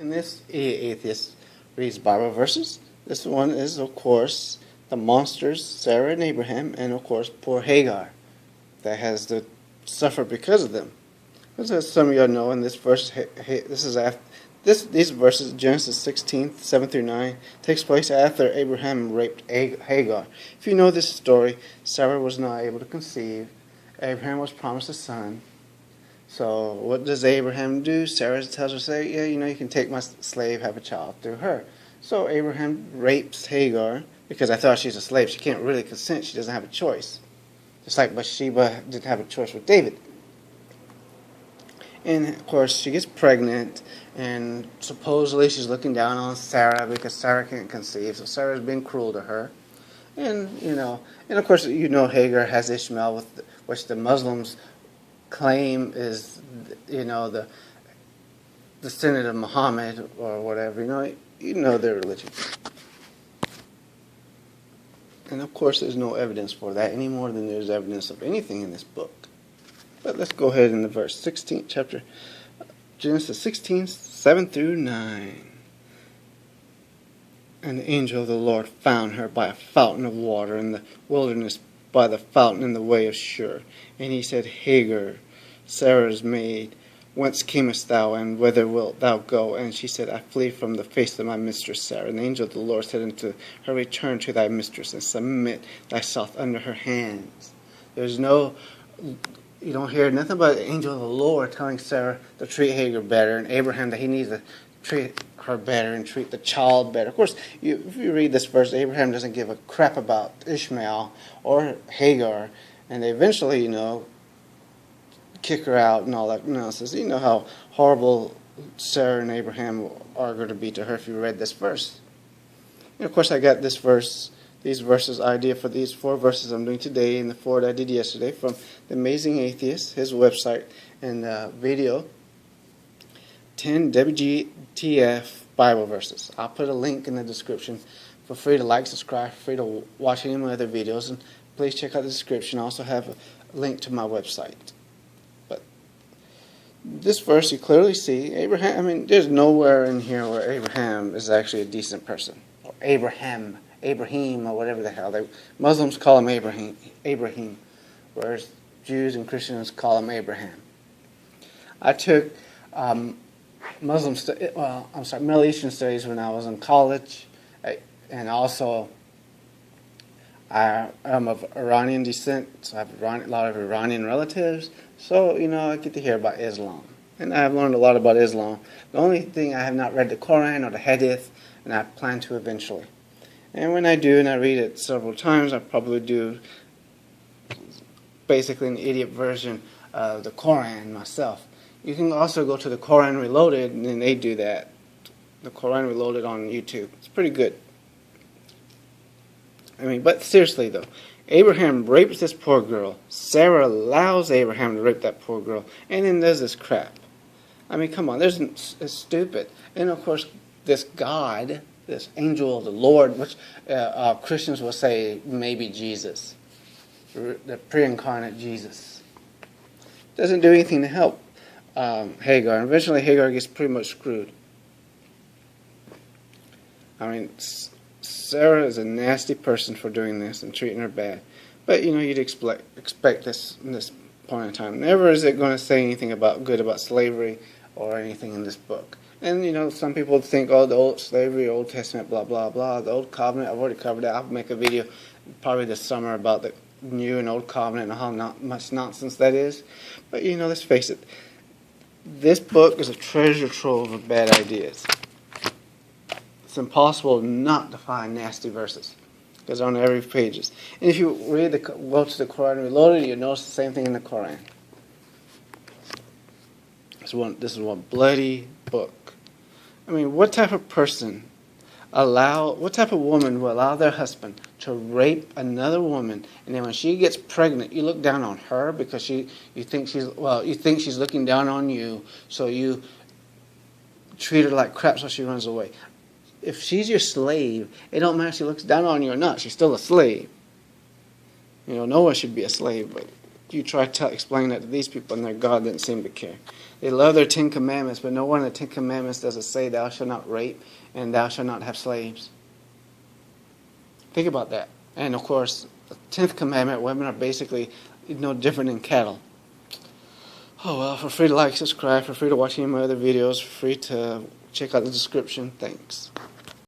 And this atheist reads Bible verses. This one is, of course, the monsters, Sarah and Abraham, and, of course, poor Hagar that has to suffer because of them. As some of y'all know, in this verse, these verses, Genesis 16, 7 through 9, takes place after Abraham raped Hagar. If you know this story, Sarah was not able to conceive. Abraham was promised a son. So what does Abraham do? Sarah tells her, yeah, you can take my slave, have a child through her. So Abraham rapes Hagar because I thought she's a slave. She can't really consent. She doesn't have a choice. Just like Bathsheba didn't have a choice with David. And, of course, she gets pregnant, and supposedly she's looking down on Sarah because Sarah can't conceive, so Sarah's being cruel to her. And, of course, Hagar has Ishmael, which the Muslims claim is, the descendant of Muhammad or whatever, their religion. And, of course, there's no evidence for that any more than there's evidence of anything in this book. But let's go ahead in the verse 16, chapter Genesis 16, 7 through 9. And the angel of the Lord found her by a fountain of water in the wilderness, by the fountain in the way of Shur. And he said, Hagar, Sarah's maid, whence camest thou, and whither wilt thou go? And she said, I flee from the face of my mistress Sarah. And the angel of the Lord said unto her, return to thy mistress, and submit thyself under her hands. You don't hear nothing about the angel of the Lord telling Sarah to treat Hagar better, and Abraham that he needs to treat her better and treat the child better. Of course, if you read this verse, Abraham doesn't give a crap about Ishmael or Hagar, and they eventually, kick her out and all that nonsense. You know how horrible Sarah and Abraham are going to be to her if you read this verse. And of course, I got these verses idea for these 4 verses I'm doing today and the 4 that I did yesterday from The Amazing Atheist, his website, and video, 10 WGTF Bible verses. I'll put a link in the description. Feel free to like, subscribe, feel free to watch any of my other videos, and please check out the description. I also have a link to my website. But this verse you clearly see, Abraham, there's nowhere in here where Abraham is actually a decent person. Or Abraham, or whatever the hell. Muslims call him Abraham, whereas Jews and Christians call him Abraham. I took Middle Eastern studies when I was in college, and also I'm of Iranian descent, so I have a lot of Iranian relatives. So I get to hear about Islam, and I've learned a lot about Islam. The only thing I have not read the Quran or the Hadith, and I plan to eventually. And when I do, and I read it several times, I probably do basically an idiot version of the Quran myself. You can also go to the Quran Reloaded, and then they do that. The Quran Reloaded on YouTube. It's pretty good. But seriously though, Abraham rapes this poor girl. Sarah allows Abraham to rape that poor girl, and then does this crap. Come on, it's stupid. And of course, this God, this angel of the Lord, which Christians will say maybe Jesus, the pre-incarnate Jesus, doesn't do anything to help Hagar. And eventually Hagar gets pretty much screwed. Sarah is a nasty person for doing this and treating her bad. But, you'd expect this in this point in time. Never is it going to say anything good about slavery or anything in this book. And, some people think, the old slavery, Old Testament, blah, blah, blah. The Old Covenant, I've already covered that. I'll make a video probably this summer about the New and Old Covenant and how much nonsense that is. But, let's face it. This book is a treasure trove of bad ideas. It's impossible not to find nasty verses because they're on every pages. And if you go to the Quran Reloaded, you'll notice the same thing in the Quran. This is one bloody book. What type of woman will allow their husband to rape another woman, and then when she gets pregnant, you look down on her because you think she's looking down on you, so you treat her like crap so she runs away. If she's your slave, it don't matter if she looks down on you or not. She's still a slave. No one should be a slave, but you try to explain that to these people, and their God didn't seem to care. They love their 10 Commandments, but nowhere in the 10 Commandments does it say thou shalt not rape and thou shalt not have slaves. Think about that. And of course, the 10th commandment, women are basically no different than cattle. Oh well, feel free to like, subscribe, feel free to watch any of my other videos, feel free to check out the description. Thanks.